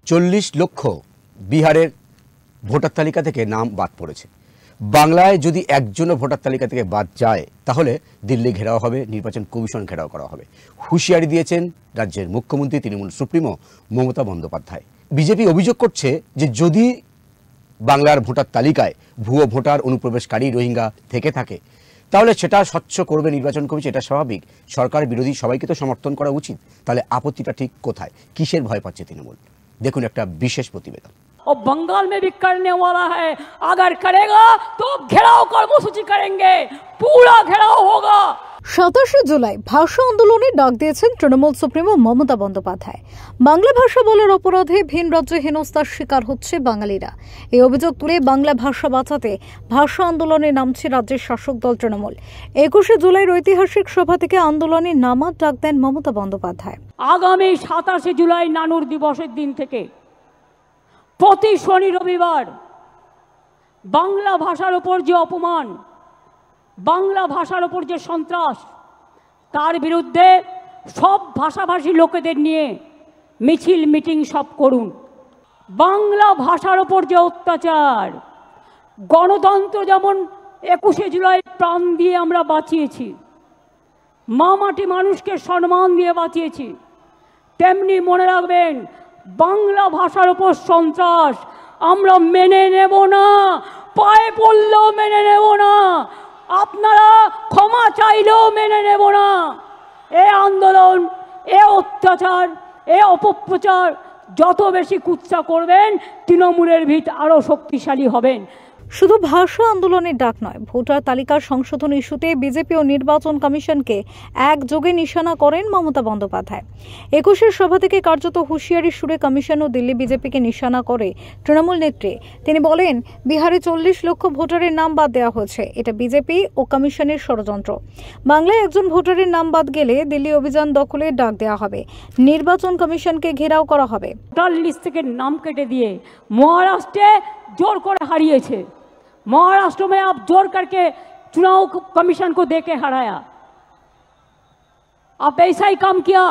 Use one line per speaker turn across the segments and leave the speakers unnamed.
40 লক্ষ বিহারের ভোটার তালিকা থেকে নাম বাদ পড়েছে। বাংলায় যদি একজনও ভোটার তালিকা থেকে বাদ যায় তাহলে দিল্লি ঘেরাও হবে, নির্বাচন কমিশন ঘেরাও করা হবে। হুঁশিয়ারি দিয়েছেন রাজ্যের মুখ্যমন্ত্রী তৃণমূল সুপ্রিমো মমতা বন্দ্যোপাধ্যায়। বিজেপি অভিযোগ করছে যে যদি বাংলার ভোটার তালিকায় ভুয়ো ভোটার অনুপ্রবেশকারী রোহিঙ্গা থেকে থাকে তাহলে সেটা স্বচ্ছ করবে নির্বাচন কমিশন। এটা স্বাভাবিক, সরকার বিরোধী সবাইকে তো সমর্থন করা উচিত। তাহলে আপত্তিটা ঠিক কোথায়? কিসের ভয় পাচ্ছে তৃণমূল? দেখুন একটা বিশেষ প্রতিবেদন।
और बंगाल में भी करने वाला है, अगर करेगा तो घेराव कर्मसूची करेंगे, पूरा घेराव होगा।
27 জুলাই ভাষা আন্দোলনে ডাক দিয়েছেন তৃণমূল সুপ্রিমো মমতা বন্দ্যোপাধ্যায়। বাংলা ভাষা বলার অপরাধে ভিন রাজ্যে হেনস্থার শিকার হচ্ছে বাঙালিরা। এই অভিযোগ তুলে বাংলা ভাষা বাঁচাতে ভাষা আন্দোলনে নামছে রাজ্যের শাসক দল তৃণমূল। 21 জুলাইয়ের ঐতিহাসিক সভা থেকে আন্দোলনে নামার ডাক দেন মমতা বন্দ্যোপাধ্যায়।
আগামী 27 জুলাই নানুর দিবসের দিন থেকে প্রতি শনি রবিবার বাংলা ভাষার উপর যে অপমান, বাংলা ভাষার উপর যে সন্ত্রাস, তার বিরুদ্ধে সব ভাষাভাষী লোকেদের নিয়ে মিছিল মিটিং সব করুন। বাংলা ভাষার উপর যে অত্যাচার, গণতন্ত্র যেমন 21 জুলাই প্রাণ দিয়ে আমরা বাঁচিয়েছি, মা মাটি মানুষকে সম্মান দিয়ে বাঁচিয়েছি, তেমনি মনে রাখবেন বাংলা ভাষার উপর সন্ত্রাস আমরা মেনে নেব না, পায়ে পড়লেও মেনে নেব না, আপনারা ক্ষমা চাইলেও মেনে নেব না। এ আন্দোলন, এ অত্যাচার, এ অপপ্রচার যত বেশি কুৎসা করবেন তৃণমূলের ভিত আরও শক্তিশালী হবেন।
শুধু ভাষা আন্দোলনের ডাক নয়, ভোটার তালিকা সংশোধন ইস্যুতে বিজেপি ও নির্বাচন কমিশনকে একযোগে নিশানা করেন মমতা বন্দ্যোপাধ্যায়। 21 সভা থেকে কার্যত হুঁশিয়ারি সুরে কমিশন ও দিল্লি বিজেপিকে নিশানা করে তৃণমূল নেত্রী। তিনি বলেন, বিহারে 40 লক্ষ ভোটারের নাম বাদ দেওয়া হয়েছে, এটা বিজেপি ও কমিশনের ষড়যন্ত্র। বাংলায় একজন ভোটারের নাম বাদ গেলে দিল্লি অভিযান দখলের ডাক দেওয়া হবে, নির্বাচন কমিশনকে ঘেরাও করা হবে।
ভোটার লিস্ট থেকে নাম কেটে দিয়ে মহারাষ্ট্রে জোর করে হারিয়েছে। महाराष्ट्र में आप जोर करके चुनाव कमीशन को देके हराया। आप ऐसा ही काम किया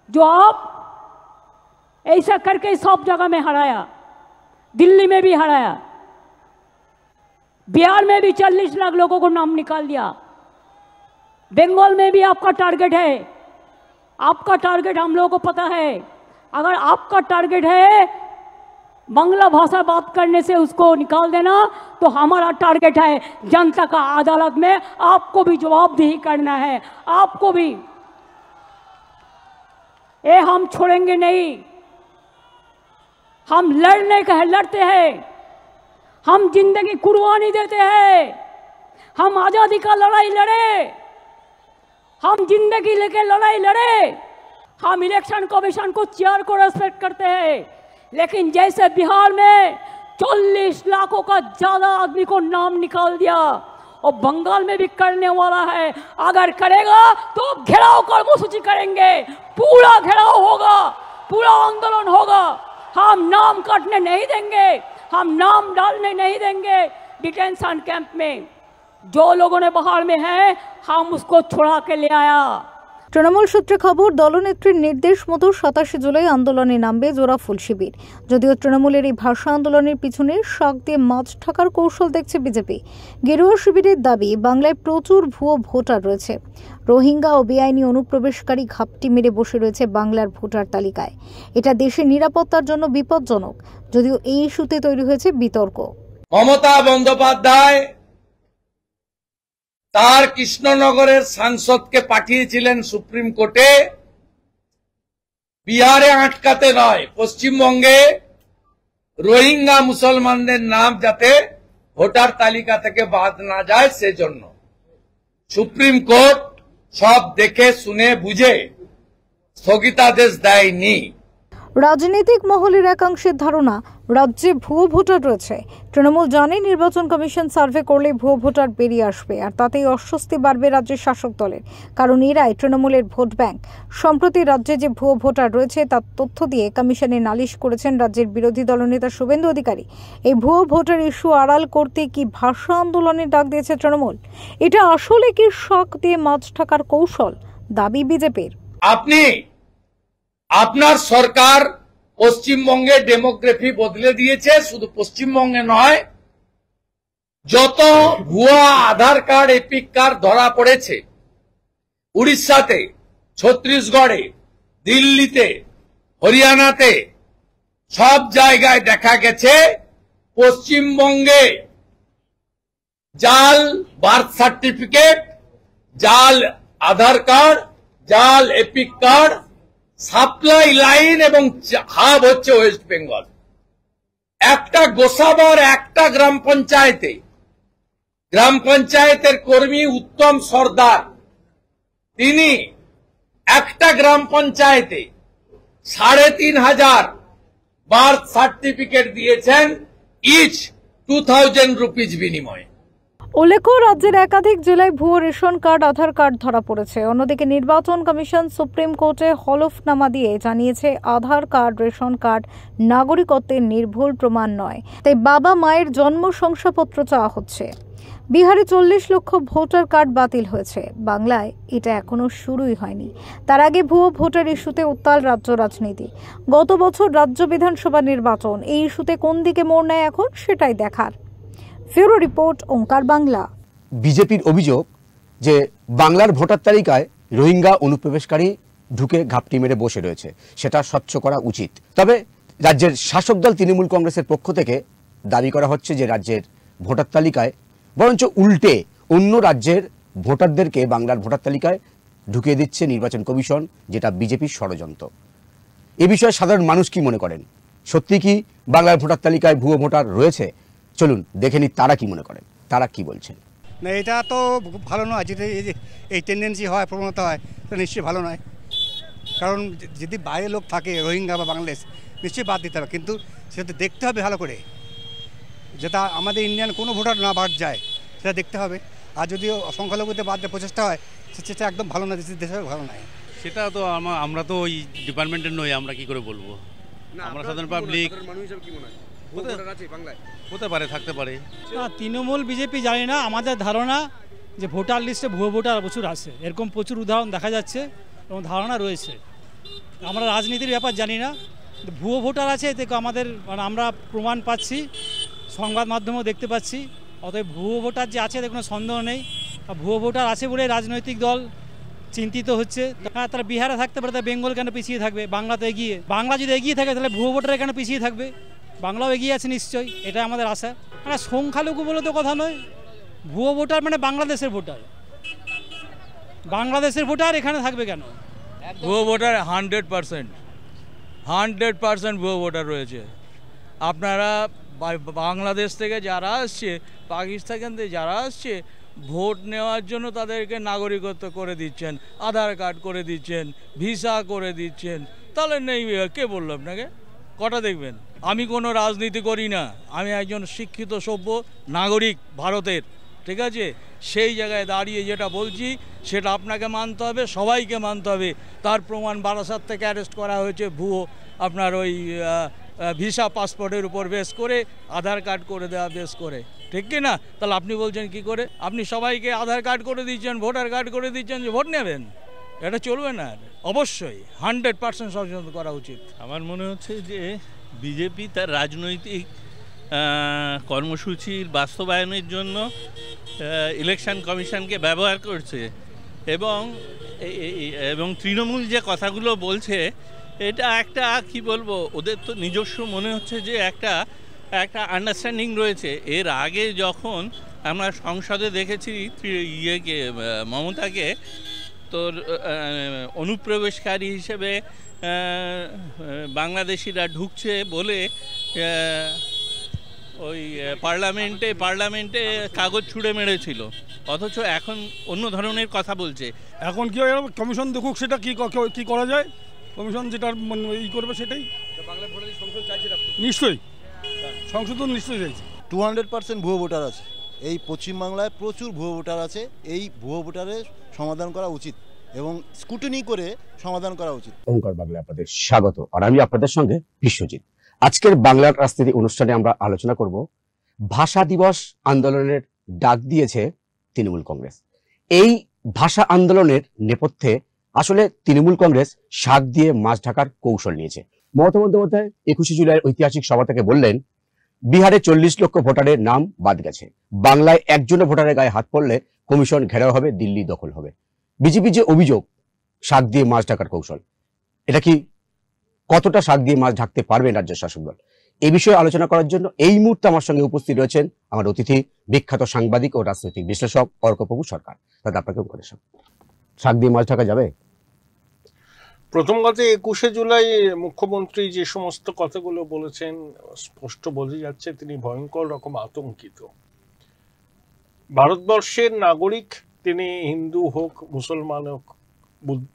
जो आप ऐसा करके सब जगह में हराया, दिल्ली में भी हराया, बिहार में भी 40 लाख लोगों को नाम निकाल दिया, बंगाल में भी आपका टारगेट है। आपका टारगेट हम लोगों को पता है। अगर आपका टारगेट है बांग्ला भाषा बात करने से उसको निकाल देना, तो हमारा टारगेट है जनता का अदालत में आपको भी जवाबदेही करना है, आपको भी। ये हम छोड़ेंगे नहीं, हम लड़ते हैं, हम जिंदगी कुर्बानी देते हैं, हम आज़ादी का लड़ाई लड़े, हम जिंदगी लेके लड़ाई लड़े, हम इलेक्शन कमीशन को चेयर को रेस्पेक्ट करते हैं। लेकिन जैसे बिहार में 40 लाखों का ज्यादा आदमी को नाम निकाल दिया और बंगाल में भी करने वाला है, अगर करेगा तो घेराव कर्मसूची करेंगे, पूरा घेराव होगा, पूरा आंदोलन होगा। हम नाम काटने नहीं देंगे, हम नाम डालने नहीं देंगे डिटेंशन कैंप में। जो लोगों ने बाहर में है हम उसको छुड़ा के ले आया।
তৃণমূল সূত্রে খবর, দলনেত্রীর নির্দেশ মতো 27 জুলাই আন্দোলনে নামবে জোড়া ফুল শিবির। যদিও তৃণমূলের এই ভাষা আন্দোলনের পিছনে শাক দিয়ে মাছ ঢাকার কৌশল দেখছে বিজেপি। গেরুয়া শিবিরের দাবি, বাংলায় প্রচুর ভুয়ো ভোটার রয়েছে, রোহিঙ্গা ও বেআইনি অনুপ্রবেশকারী ঘাপটি মেরে বসে রয়েছে বাংলার ভোটার তালিকায়। এটা দেশের নিরাপত্তার জন্য বিপজ্জনক। যদিও এই ইস্যুতে তৈরি হয়েছে বিতর্ক।
মমতা বন্দ্যোপাধ্যায় তার কৃষ্ণনগরের সাংসদকে পাঠিয়েছিলেন সুপ্রিম কোর্টে বিহারে আটকাতে নয়, পশ্চিমবঙ্গে রোহিঙ্গা মুসলমানদের নাম যাতে ভোটার তালিকা থেকে বাদ না যায় সেজন্য। সুপ্রিম কোর্ট সব দেখে শুনে বুঝে স্থগিতাদেশ দেয়নি।
রাজনৈতিক মহলের একাংশের ধারণা, রাজ্যে ভুয়ো ভোটার রয়েছে। তৃণমূল জানে নির্বাচন কমিশন সার্ভে করলে ভুয়ো ভোটার বেরিয়ে আসবে, আর তাতেই অস্বস্তি বাড়বে রাজ্যের শাসক দলের, কারণ এরাই তৃণমূলের ভোট ব্যাংক। সম্প্রতি রাজ্যে যে ভুয়ো ভোটার রয়েছে তার তথ্য দিয়ে কমিশনে নালিশ করেছেন রাজ্যের বিরোধী দলনেতা শুভেন্দু অধিকারী। এই ভুয়ো ভোটার ইস্যু আড়াল করতে কি ভাষা আন্দোলনের ডাক দিয়েছে তৃণমূল? এটা আসলে কি শাক দিয়ে মাছ ঢাকার কৌশল? দাবি বিজেপির।
আপনি আপনার সরকার পশ্চিমবঙ্গে ডেমোগ্রাফি বদলে দিয়েছে। শুধু পশ্চিমবঙ্গে নয়, যত ভুয়া আধার কার্ড এপিক কার্ড ধরা পড়েছে উড়িষ্যাতে, ছত্তিশগড়ে, দিল্লিতে, হরিয়ানাতে, সব জায়গায় দেখা গেছে পশ্চিমবঙ্গে জাল বার্থ সার্টিফিকেট, জাল আধার কার্ড, জাল এপিক কার্ড, সাপ্লাই লাইন এবং হাব হচ্ছে ওয়েস্ট বেঙ্গল। একটা গোসাবার একটা গ্রাম পঞ্চায়েতের কর্মী উত্তম সর্দার, তিনি একটা গ্রাম পঞ্চায়েতে 3,500 বার্থ সার্টিফিকেট দিয়েছেন, ইচ 2,000 রুপিজ বিনিময়ে।
উল্লেখ্য, রাজ্যের একাধিক জেলায় ভুয়ো রেশন কার্ড, আধার কার্ড ধরা পড়েছে। অন্যদিকে নির্বাচন কমিশন সুপ্রিম কোর্টে হলফনামা দিয়ে জানিয়েছে, আধার কার্ড, রেশন কার্ড নাগরিকত্বের নির্ভুল প্রমাণ নয়, তাই বাবা মায়ের জন্ম শংসাপত্র চাওয়া হচ্ছে। বিহারে 40 লক্ষ ভোটার কার্ড বাতিল হয়েছে। বাংলায় এটা এখনো শুরুই হয়নি। তার আগে ভুয়ো ভোটার ইস্যুতে উত্তাল রাজ্য রাজনীতি। গত বছর রাজ্য বিধানসভা নির্বাচন, এই ইস্যুতে কোন দিকে মোড় নেয় এখন সেটাই দেখার। ফিউরো রিপোর্ট, ওঙ্কার বাংলা।
বিজেপির অভিযোগ যে বাংলার ভোটার তালিকায় রোহিঙ্গা অনুপ্রবেশকারী ঢুকে ঘাপটি মেরে বসে রয়েছে, সেটা স্বচ্ছ করা উচিত। তবে রাজ্যের শাসক দল তৃণমূল কংগ্রেসের পক্ষ থেকে দাবি করা হচ্ছে যে রাজ্যের ভোটার তালিকায় বরঞ্চ উল্টে অন্য রাজ্যের ভোটারদেরকে বাংলার ভোটার তালিকায় ঢুকিয়ে দিচ্ছে নির্বাচন কমিশন, যেটা বিজেপির ষড়যন্ত্র। এ বিষয়ে সাধারণ মানুষ কি মনে করেন? সত্যি কি বাংলার ভোটার তালিকায় ভুয়ো ভোটার রয়েছে? চলুন দেখে নিই তারা কি মনে করেন, তারা কি বলছেন।
না, এটা তো ভালো নয়। যদি এই টেন্ডেন্সি হয়, প্রবণতা হয়, তো নিশ্চয়ই ভালো নয়। কারণ যদি বাইরে লোক থাকে, রোহিঙ্গা বা বাংলাদেশ, নিশ্চয়ই বাদ দিতে হবে। কিন্তু সেটা দেখতে হবে ভালো করে, যেটা আমাদের ইন্ডিয়ান কোনো ভোটার না বাদ যায়, সেটা দেখতে হবে। আর যদি সংখ্যালঘুতে বাদ দেওয়ার প্রচেষ্টা হয়, সেটা একদম ভালো না, দেশের ভালো নয়।
সেটা তো আমরা তো ওই ডিপার্টমেন্টের নই, আমরা কি করে বলবো? আমরা সাধারণ পাবলিক। হতে পারে, থাকতে পারে।
না, তৃণমূল বিজেপি জানি না। আমাদের ধারণা যে ভোটার লিস্টে ভুয়ো ভোটার প্রচুর আছে, এরকম প্রচুর উদাহরণ দেখা যাচ্ছে এবং ধারণা রয়েছে। আমরা রাজনীতির ব্যাপার জানি না, ভুয়ো ভোটার আছে এতে আমাদের আমরা প্রমাণ পাচ্ছি, সংবাদ মাধ্যমেও দেখতে পাচ্ছি। অতএব ভুয়ো ভোটার যে আছে এতে কোনো সন্দেহ নেই। ভুয়ো ভোটার আছে বলে রাজনৈতিক দল চিন্তিত হচ্ছে। হ্যাঁ, তারা বিহারে থাকতে পারে, তারা বেঙ্গল কেন পিছিয়ে থাকবে? বাংলা তো এগিয়ে। বাংলা যদি এগিয়ে থাকে তাহলে ভুয়ো ভোটার কেন পিছিয়ে থাকবে? বাংলাও এগিয়ে আছে নিশ্চয়ই, এটা আমাদের আশা। মানে সংখ্যালঘু বলে তো কথা নয়, ভুয়ো ভোটার মানে বাংলাদেশের ভোটার। বাংলাদেশের ভোটার এখানে থাকবে কেন?
ভুয়ো ভোটার 100% ভুয়ো ভোটার রয়েছে। আপনারা বাংলাদেশ থেকে যারা আসছে, পাকিস্তান থেকে যারা আসছে, ভোট নেওয়ার জন্য তাদেরকে নাগরিকত্ব করে দিচ্ছেন, আধার কার্ড করে দিচ্ছেন, ভিসা করে দিচ্ছেন। তাহলে নেই, কে বললো আপনাকে? কটা দেখবেন? আমি কোনো রাজনীতি করি না, আমি একজন শিক্ষিত সভ্য নাগরিক ভারতের, ঠিক আছে? সেই জায়গায় দাঁড়িয়ে যেটা বলছি সেটা আপনাকে মানতে হবে, সবাইকে মানতে হবে। তার প্রমাণ বারাসাত থেকে অ্যারেস্ট করা হয়েছে ভুয়ো, আপনার ওই ভিসা পাসপোর্টের উপর বেস করে, আধার কার্ড করে দেওয়া বেস করে, ঠিক কি না? তাহলে আপনি বলছেন কি করে? আপনি সবাইকে আধার কার্ড করে দিচ্ছেন, ভোটার কার্ড করে দিচ্ছেন যে ভোট নেবেন, এটা চলবে না। অবশ্যই 100% সচেতন করা উচিত।
আমার মনে হচ্ছে যে বিজেপি তার রাজনৈতিক কর্মসূচির বাস্তবায়নের জন্য ইলেকশন কমিশনকে ব্যবহার করছে, এবং তৃণমূল যে কথাগুলো বলছে এটা একটা কি বলবো, ওদের তো নিজস্ব মনে হচ্ছে যে একটা আন্ডারস্ট্যান্ডিং রয়েছে। এর আগে যখন আমরা সংসদে দেখেছি মমতাকে তোর অনুপ্রবেশকারী হিসেবে বাংলাদেশিরা ঢুকছে বলে ওই পার্লামেন্টে কাগজ ছুঁড়ে মেরেছিল, অথচ এখন অন্য ধরনের কথা বলছে।
এখন কি হয়, কমিশন দেখুক সেটা কি করা যায়। কমিশন যেটা ই করবে সেটাই। নিশ্চয়ই সংশোধন নিশ্চয়ই চাইছে।
200% ভুয়ো ভোটার আছে এই পশ্চিমবাংলায়, প্রচুর ভুয়ো ভোটার আছে। এই ভুয়ো ভোটারের সমাধান করা উচিত এবং স্কুটিনি করে সমাধান করা উচিত।
ওঙ্কার বাংলায় আপনাদের স্বাগত, আর আমি আপনাদের সঙ্গে বিশ্বজিৎ। আজকের বাংলার রাজনীতি অনুষ্ঠানে আমরা আলোচনা করব ভাষা দিবস আন্দোলনের ডাক দিয়েছে তৃণমূল কংগ্রেস। এই ভাষা আন্দোলনের নেপথ্যে আসলে তৃণমূল কংগ্রেস শাক দিয়ে মাছ ঢাকার কৌশল নিয়েছে। মমতা বন্দ্যোপাধ্যায় 21শে জুলাইয়ের ঐতিহাসিক সভা থেকে বললেন, বিহারে 40 লক্ষ ভোটারের নাম বাদ গেছে, বাংলায় একজন ভোটারের গায়ে হাত পড়লে কমিশন ঘেরাও হবে, দিল্লি দখল হবে। বিজেপি যে অভিযোগ শাক দিয়ে মাছ ঢাকার কৌশল, এটা কি কতটা শাক দিয়ে মাছ ঢাকতে পারবেন রাজ্য শাসক দল? এই বিষয়ে আলোচনা করার জন্য এই মুহূর্তে আমার সঙ্গে উপস্থিত রয়েছেন আমার অতিথি, বিখ্যাত সাংবাদিক ও রাজনৈতিক বিশ্লেষক অর্কপ্রভু সরকার। দাদা, আপনাকে করে শাক দিয়ে মাছ ঢাকা যাবে?
প্রথম কথা, 21শে জুলাই মুখ্যমন্ত্রী যে সমস্ত কথাগুলো বলেছেন স্পষ্ট বোঝা যাচ্ছে তিনি ভয়ঙ্কর রকম আতঙ্কিত। ভারতবর্ষের নাগরিক, তিনি হিন্দু হোক, মুসলমান হোক,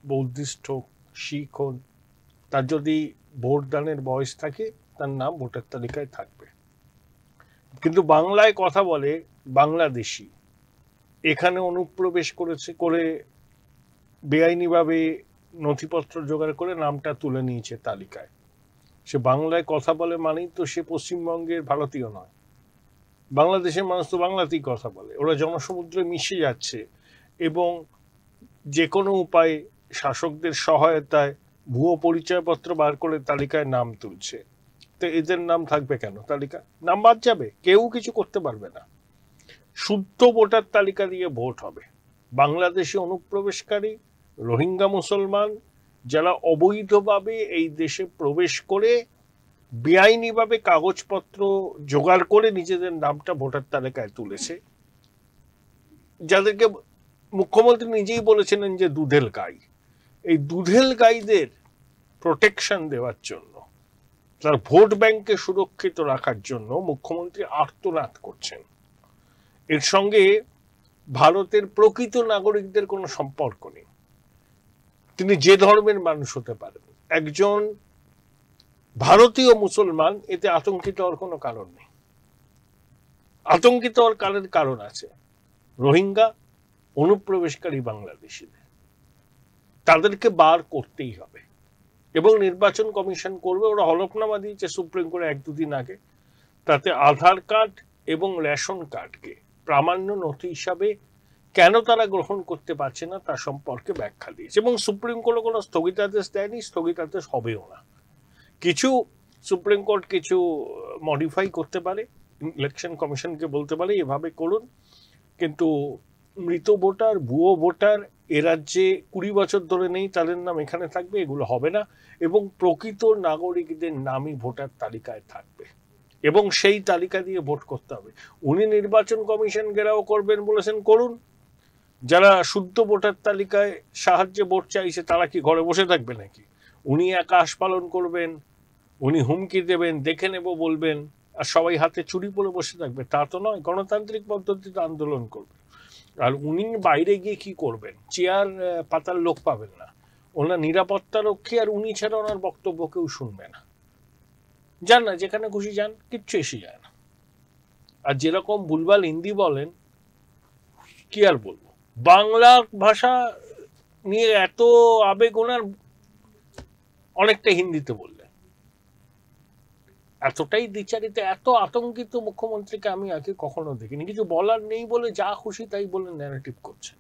বৌদ্ধিস্ট হোক, শিখ হোক, তার যদি ভোটদানের বয়স থাকে তার নাম ভোটার তালিকায় থাকবে। কিন্তু বাংলায় কথা বলে বাংলাদেশি, এখানে অনুপ্রবেশ করে বেআইনিভাবে নথিপত্র জোগাড় করে নামটা তুলে নিয়েছে তালিকায়। সে বাংলায় কথা বলে মানেই তো সে পশ্চিমবঙ্গের ভারতীয় নয়। বাংলাদেশের মানুষ তো বাংলাতেই কথা বলে। ওরা জনসমুদ্রে মিশে যাচ্ছে এবং যে কোনো উপায়ে শাসকদের সহায়তায় ভুয়ো পরিচয়পত্র বার করে তালিকায় নাম তুলছে। তো এদের নাম থাকবে কেন তালিকা? নাম বাদ যাবে, কেউ কিছু করতে পারবে না। শুদ্ধ ভোটার তালিকা দিয়ে ভোট হবে। বাংলাদেশে অনুপ্রবেশকারী, রোহিঙ্গা মুসলমান যারা অবৈধভাবে এই দেশে প্রবেশ করে বেআইনিভাবে কাগজপত্র জোগাড় করে নিজেদের নামটা ভোটার তালিকায় তুলেছে, যাদেরকে মুখ্যমন্ত্রী নিজেই বলেছিলেন যে দুধেল গাই, এই দুধেল গাইদের প্রোটেকশন দেওয়ার জন্য, তার ভোট ব্যাংককে সুরক্ষিত রাখার জন্য মুখ্যমন্ত্রী আর্তনাদ করছেন। এর সঙ্গে ভারতের প্রকৃত নাগরিকদের কোনো সম্পর্ক নেই। তিনি যে ধর্মের মানুষ হতে পারেন, একজন ভারতীয় মুসলমান, এতে আতঙ্কিত হওয়ার কোনো কারণ নেই। আতঙ্কিত হওয়ার কারণ আছে রোহিঙ্গা অনুপ্রবেশকারী বাংলাদেশিদের। তাদেরকে বার করতেই হবে এবং নির্বাচন কমিশন করবে। ওরা হলফনামা দিয়েছে সুপ্রিম কোর্টে 1-2 দিন আগে, তাতে আধার কার্ড এবং রেশন কার্ডকে প্রামাণ্য নথি হিসাবে কেন তারা গ্রহণ করতে পারছে না তার সম্পর্কে ব্যাখ্যা দিয়েছে। এবং সুপ্রিম কোর্ট কোনো স্থগিতাদেশ দেয়নি, স্থগিতাদেশ হবেও না। কিছু সুপ্রিম কোর্ট কিছু মডিফাই করতে পারে, ইলেকশন কমিশনকে বলতে পারে এভাবে করুন, কিন্তু মৃত ভোটার, ভুয়ো ভোটার এ রাজ্যে 20 বছর ধরে নেই, তাদের নাম এখানে থাকবে, এগুলো হবে না। এবং প্রকৃত নাগরিকদের নামই ভোটার তালিকায় থাকবে এবং সেই তালিকা দিয়ে ভোট করতে হবে। উনি নির্বাচন কমিশন ঘেরাও করবেন বলেছেন, করুন। যারা শুদ্ধ ভোটার তালিকায় সাহায্যে ভোট চাইছে তারা কি ঘরে বসে থাকবে নাকি? উনি আকাশ পালন করবেন, উনি হুমকি দেবেন, দেখে নেব বলবেন, আর সবাই হাতে চুরি পরে বসে থাকবে? তা তো নয়। গণতান্ত্রিক পদ্ধতিতে আন্দোলন করবে। আর উনি বাইরে গিয়ে কি করবেন? চেয়ার পাতার লোক পাবেন না, ওনার নিরাপত্তা রক্ষী, আর উনি ছাড়া ওনার বক্তব্য কেউ শুনবে না। যান না, যেখানে খুশি যান, কিচ্ছু এসে যায় না। আর যেরকম ভুলভাল হিন্দি বলেন, কি আর বলবো, বাংলা ভাষা নিয়ে এত আবেগ ওনার, অনেকটা হিন্দিতে বললেন। এতটাই দ্বিচারিত, এত আতঙ্কিত মুখ্যমন্ত্রীকে আমি আগে কখনো দেখিনি। কিছু বলার নেই বলে যা খুশি তাই বলে ন্যারেটিভ করছেন।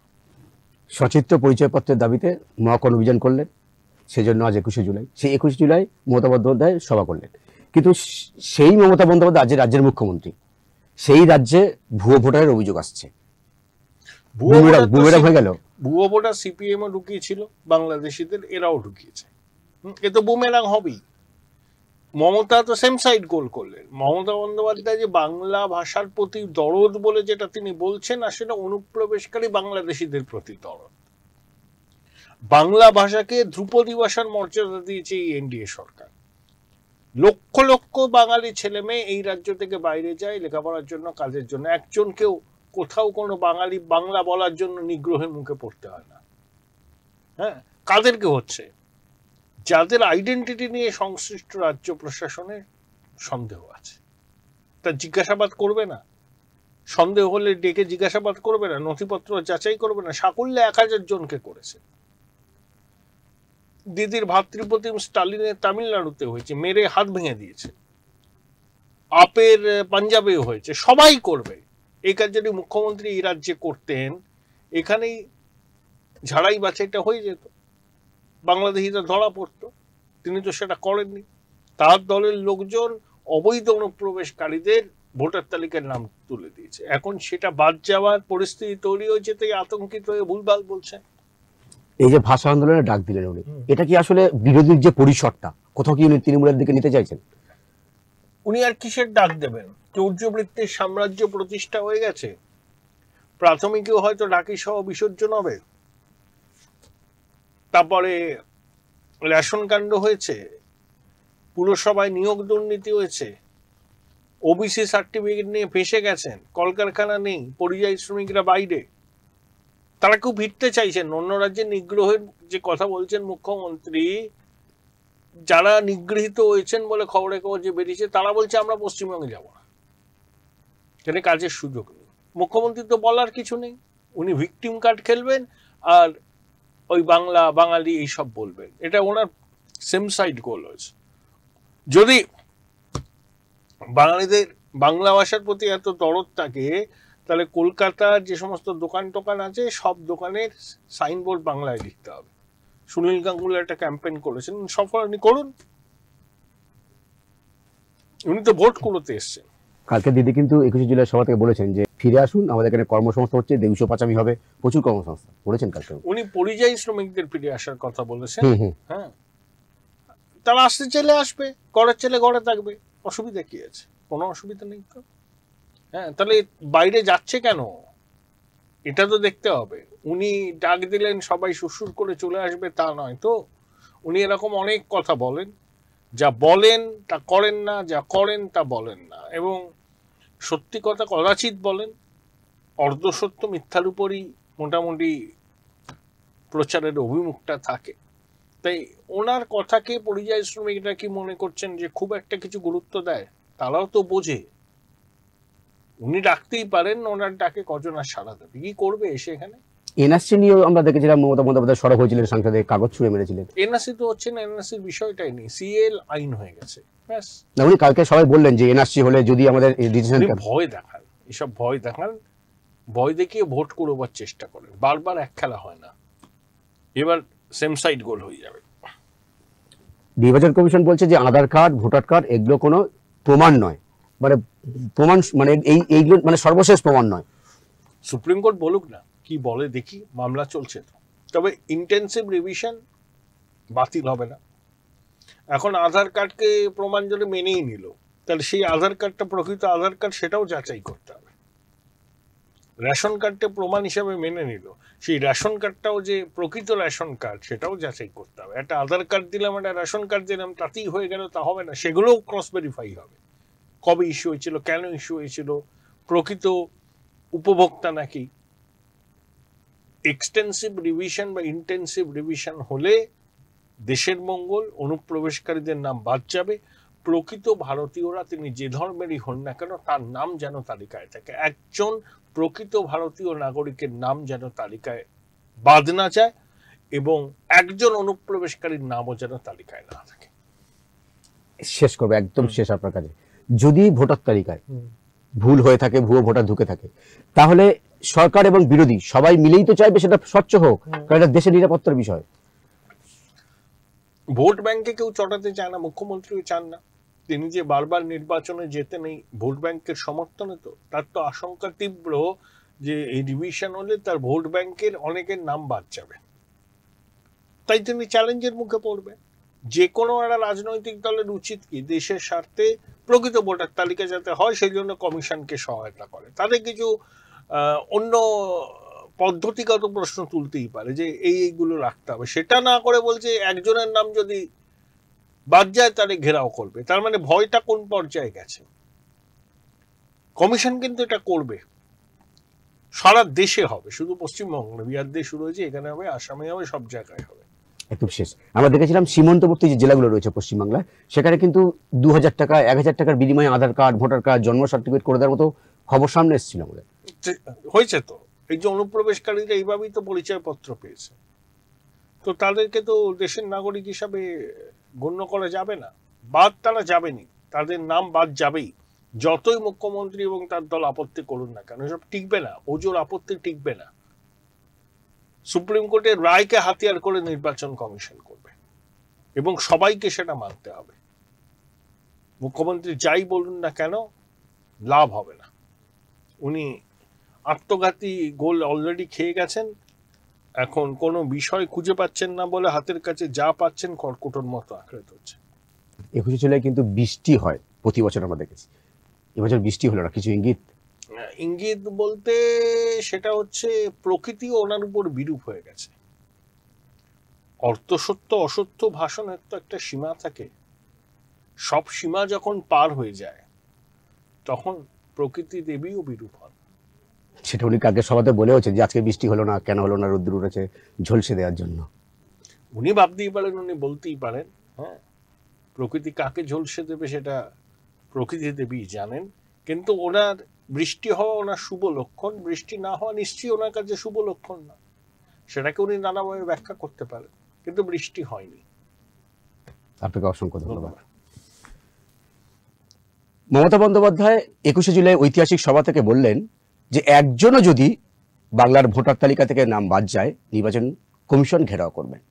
সচিত্র পরিচয়পত্রের দাবিতে মহাকরণ অভিযান করলেন, সেজন্য আজ 21শে জুলাই। সেই 21শে জুলাই মমতা বন্দ্যোপাধ্যায় সভা করলেন, কিন্তু সেই মমতা বন্দ্যোপাধ্যায় আজ রাজ্যের মুখ্যমন্ত্রী, সেই রাজ্যে ভুয়ো ভোটারের অভিযোগ আসছে। বুমেরাং হয়ে গেল।
ভুয়ো ভোটার সিপিএমও ঢুকিয়েছিল, বাংলাদেশিদের এরাও ঢুকিয়েছে। এ তো বুমেরাং হবেই। মমতা তো সেম সাইড গোল করলেন। মমতা বন্দ্যোপাধ্যায় যে বাংলা ভাষার প্রতি দরদ বলে যেটা তিনি বলছেন, আর সেটা অনুপ্রবেশকারী বাংলাদেশিদের প্রতি দরদ। বাংলা ভাষাকে ধ্রুপদী ভাষার মর্যাদা দিয়েছে এই এনডিএ সরকার। লক্ষ লক্ষ বাঙালি ছেলে মেয়ে এই রাজ্য থেকে বাইরে যায় লেখাপড়ার জন্য, কাজের জন্য। একজনকেও কোথাও কোনো বাঙালি বাংলা বলার জন্য নিগ্রহের মুখে পড়তে হয় না। হ্যাঁ, কাদেরকে হচ্ছে? যাদের আইডেন্টিটি নিয়ে সংশ্লিষ্ট রাজ্য প্রশাসনের সন্দেহ আছে, তা জিজ্ঞাসাবাদ করবে না? সন্দেহ হলে ডেকে জিজ্ঞাসাবাদ করবে না? নথিপত্র যাচাই করবে না? সাকুল্যে 1000 জনকে করেছে। দিদির ভাতৃপ্রতিম স্টালিনের তামিলনাড়ুতে হয়েছে, মেরে হাত ভেঙে দিয়েছে। আপের পাঞ্জাবেও হয়েছে। সবাই করবে। এই কাজ যদি মুখ্যমন্ত্রী এই রাজ্যে করতেন, এখানেই ঝাড়াই বাছাইটা হয়ে যেত, বাংলাদেশিরা ধরা পড়তো। তিনি তো সেটা করেননি। তার দলের লোকজন অবৈধ অনুপ্রবেশকারীদের ভোটার তালিকার নাম তুলে দিয়েছে। এখন সেটা বাদ যাওয়ার পরিস্থিতি তৈরি হয়েছে, তাই আতঙ্কিত হয়ে ভুলভাল বলছে।
এই যে ভাষা আন্দোলনের ডাক দিলেন উনি, এটা কি আসলে বিরোধীর যে পরিসরটা কোথাও কি উনি তৃণমূলের দিকে নিতে চাইছেন?
উনি আর কিসের ডাক দেবেন? চৌর্যবৃত্তির সাম্রাজ্য প্রতিষ্ঠা হয়ে গেছে। প্রাথমিকেও হয়তো ডাকি সহ বিসর্জন হবে, তারপরে রেশন কাণ্ড হয়েছে, পুরসভায় নিয়োগ দুর্নীতি হয়েছে, ওবিসি সার্টিফিকেট নিয়ে ফেঁসে গেছেন, কলকারখানা নেই, পরিযায়ী শ্রমিকরা বাইরে, তারা খুব ভিড়তে চাইছেন। অন্য রাজ্যে নিগ্রহের যে কথা বলছেন মুখ্যমন্ত্রী, যারা নিগৃহীত হয়েছেন বলে খবরে কাগজে বেরিয়েছে, তারা বলছে আমরা পশ্চিমবঙ্গে যাব না, এখানে কাজের সুযোগ নেই। মুখ্যমন্ত্রী তো বলার কিছু নেই, উনি ভিকটিম কার্ড খেলবেন আর ওই বাংলা বাঙালি এইসব বলবেন। এটা ওনার সেম সাইড গোল হয়েছে। যদি বাঙালিদের বাংলা ভাষার প্রতি এত দরদ থাকে, তাহলে কলকাতার যে সমস্ত দোকান টোকান আছে সব দোকানের সাইনবোর্ড বাংলায় লিখতে হবে। সুনীল গাঙ্গুলি একটা ক্যাম্পেইন করেছেন, সফল উনি করুন, উনি তো ভোট কুড়োতে এসছেন।
কালকে দিদি কিন্তু 21 জুলাই সভা থেকে বলেছেন যে ফিরে আসুন, আমাদের এখানে কর্মসংস্থান হচ্ছে, দেউশো পাচামি হবে, প্রচুর কর্মসংস্থান বলেছেন কালকে।
উনি পরিযায়ী শ্রমিকদের ফিরে আসার কথা বলেছেন। হ্যাঁ, তারা আসতে চাইলে আসবে, ঘরের ছেলে ঘরে থাকবে, অসুবিধা কি আছে? কোনো অসুবিধা নেই তো। হ্যাঁ, তাহলে বাইরে যাচ্ছে কেন এটা তো দেখতে হবে। উনি ডাক দিলেন সবাই সুরসুর করে চলে আসবে তা নয় তো। উনি এরকম অনেক কথা বলেন, যা বলেন তা করেন না, যা করেন তা বলেন না, এবং সত্যি কথা কদাচিৎ বলেন, অর্ধসত্য মিথ্যার উপরই মোটামুটি প্রচারের অভিমুখটা থাকে। তাই ওনার কথাকে পরিযায়ী শ্রমিকরা কি মনে করছেন যে খুব একটা কিছু গুরুত্ব দেয়? তারাও তো বোঝে উনি ডাকতেই পারেন, ওনার ডাকে কজন আর সাড়া দেবে? কি করবে এসে এখানে?
এনআরসি নিয়েও আমরা দেখেছিলাম মমতা বন্দ্যোপাধ্যায় সরব হয়েছিলেন, সংসদে কাগজ ছুঁড়ে মেরেছিলেন।
এনআরসি তো হচ্ছে না, এনআরসির বিষয়টাই নেই, সিএল আইন হয়ে গেছে ব্যাস।
না, উনি কালকে সবাই বললেন যে এনআরসি হলে যদি আমাদের ডিসিশন,
ভয় দেখান, এসব ভয় দেখান, ভয় দেখিয়ে ভোট করবার চেষ্টা করেন। বারবার এক খেলা হয় না, এবার সেম সাইড গোল হয়ে যাবে।
নির্বাচন কমিশন বলছে যে আধার কার্ড, ভোটার কার্ড এগুলো কোনো প্রমাণ নয়, মানে প্রমাণ মানে এইগুলো মানে সর্বশেষ প্রমাণ নয়।
সুপ্রিম কোর্ট বলুক না, কি বলে দেখি, মামলা চলছে তো। তবে ইন্টেন্সিভ রিভিশন বাতিল হবে না। এখন আধার কার্ডকে প্রমাণ যদি মেনেই নিল, তাহলে সেই আধার কার্ডটা প্রকৃত আধার কার্ড সেটাও যাচাই করতে হবে। রেশন কার্ডটা প্রমাণ হিসাবে মেনে নিল, সেই রেশন কার্ডটাও যে প্রকৃত রেশন কার্ড সেটাও যাচাই করতে হবে। একটা আধার কার্ড দিলাম, একটা রেশন কার্ড দিলাম, তাতেই হয়ে গেল তা হবে না, সেগুলোও ক্রস ভেরিফাই হবে। কবে ইস্যু হয়েছিল, কেন ইস্যু হয়েছিল, প্রকৃত উপভোক্তা নাকি। এক্সটেন্সিভ রিভিশন বা ইন্টেন্সিভ রিভিশন হলে দেশের মঙ্গল, অনুপ্রবেশকারীদের নাম বাদ যাবে। প্রকৃত ভারতীয়রা তিনি যে ধর্মেরই হন না কেন তার নাম যেন তালিকায় থাকে। একজন প্রকৃত ভারতীয় নাগরিকের নাম যেন তালিকায় বাদ না যায়, এবং একজন অনুপ্রবেশকারীর নামও যেন তালিকায় না থাকে।
শেষ করবে একদম শেষ আপনার কাছে, যদি ভোটার তালিকায় ভুল হয়ে থাকে, ভুয়ো ভোটার ঢুকে থাকে, তাহলে সরকার এবং বিরোধী সবাই মিলেই তো চাইবে সেটা স্বচ্ছ হোক, কারণ এটা দেশের নিরাপত্তার বিষয়।
ভোট ব্যাংকে কেউ চটাতে চায় না, মুখ্যমন্ত্রীও চান না। তিনি যে বারবার নির্বাচনে যেতে নেই ভোট ব্যাংকের সমর্থনে, তো তার তো আশঙ্কা তীব্র যে এই রিভিশন হলে তার ভোট ব্যাংকের অনেকের নাম বাদ যাবে। তাই তিনি চ্যালেঞ্জের মুখে পড়বেন। যে কোনো একটা রাজনৈতিক দলের উচিত কি দেশের স্বার্থে প্রকৃত ভোটার তালিকা যাতে হয় সেই জন্য কমিশনকে সহায়তা করে। তাদের কিছু অন্য পদ্ধতিগত প্রশ্ন তুলতেই পারে যে এইগুলো রাখতে হবে, সেটা না করে বলছে একজনের নাম যদি বাদ যায় তাহলে ঘেরাও করবে। তার মানে ভয়টা কোন পর্যায়ে গেছে? কমিশন কিন্তু এটা করবে, সারা দেশে হবে, শুধু পশ্চিমবঙ্গ বিহার দিয়ে শুরু হয়েছে, এখানে হবে, আসামে হবে, সব জায়গায় হবে।
একদম শেষ, আমরা দেখেছিলাম সীমান্তবর্তী যে জেলাগুলো রয়েছে পশ্চিমবাংলায়, সেখানে কিন্তু 2000 টাকা 1000 টাকার বিনিময়ে আধার কার্ড, ভোটার কার্ড, জন্ম সার্টিফিকেট করে দেওয়ার মতো খবর সামনে এসেছিল আমাদের।
হয়েছে তো, এই যে অনুপ্রবেশকারীরা এইভাবেই তো পরিচয়পত্র পেয়েছে, তো তাদেরকে তো দেশের নাগরিক হিসাবে গণ্য করা যাবে না, বাদ তারা যাবেনি, তাদের নাম বাদ যাবেই। যতই মুখ্যমন্ত্রী এবং তার দল আপত্তি করুন না কেন, এসব টিকবে না, ওজোর আপত্তি টিকবে না। সুপ্রিম কোর্টের রায়কে হাতিয়ার করে নির্বাচন কমিশন করবে এবং সবাইকে সেটা মানতে হবে। মুখ্যমন্ত্রী যাই বলুন না কেন লাভ হবে না। উনি আত্মঘাতী গোল অলরেডি খেয়ে গেছেন, এখন কোনো বিষয় খুঁজে পাচ্ছেন না বলে হাতের কাছে যা পাচ্ছেন খড়কুটোর মতো আঁকড়ে ধরছে।
21শে জুলাই কিন্তু বৃষ্টি হয় প্রতি বছর, আমরা দেখেছি। এবছর বৃষ্টি হলো না, কিছু ইঙ্গিত?
ইঙ্গিত বলতে সেটা হচ্ছে প্রকৃতি ওনার উপর বিরূপ হয়ে গেছে। অর্থসত্য অসত্য ভাষণের তো একটা সীমা থাকে, সব সীমা যখন পার হয়ে যায় তখন প্রকৃতি দেবীও বিরূপ হন।
সেটা উনি কালকে সভাতে বলেওছে যে আজকে বৃষ্টি হলো না, কেন হলো না, রোদ্দুর উঠেছে ঝলসে দেওয়ার জন্য।
উনি ভাবতেই পারেন, উনি বলতেই পারেন, হ্যাঁ, প্রকৃতি কাকে ঝলসে দেবে সেটা প্রকৃতি দেবী জানেন। কিন্তু ওনার বৃষ্টি হওয়া ওনার শুভ লক্ষণ, বৃষ্টি না হওয়া নিশ্চয়ই ওনার কাছে শুভ লক্ষণ না, সেটাকে উনি নানাভাবে ব্যাখ্যা করতে পারেন, কিন্তু বৃষ্টি হয়নি।
আপনাকে অসংখ্য ধন্যবাদ। মমতা বন্দ্যোপাধ্যায় 21শে জুলাই ঐতিহাসিক সভা থেকে বললেন যে একজনও যদি বাংলার ভোটার তালিকা থেকে নাম বাদ যায়, নির্বাচন কমিশন ঘেরাও করবেন।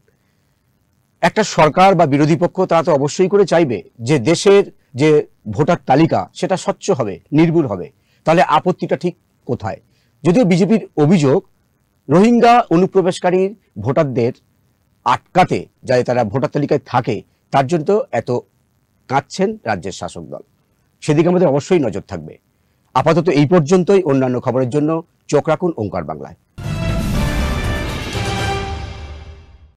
একটা সরকার বা বিরোধী পক্ষ তারা তো অবশ্যই করে চাইবে যে দেশের যে ভোটার তালিকা সেটা স্বচ্ছ হবে, নির্ভুল হবে। তাহলে আপত্তিটা ঠিক কোথায়? যদিও বিজেপির অভিযোগ রোহিঙ্গা অনুপ্রবেশকারী ভোটারদের আটকাতে, যাতে তারা ভোটার তালিকায় থাকে, তার জন্য তো এত কাঁদছেন রাজ্যের শাসক দল। সেদিকে আমাদের অবশ্যই নজর থাকবে। আপাতত এই পর্যন্তই। অন্যান্য খবরের জন্য চোখ রাখুন ওঙ্কার বাংলায়।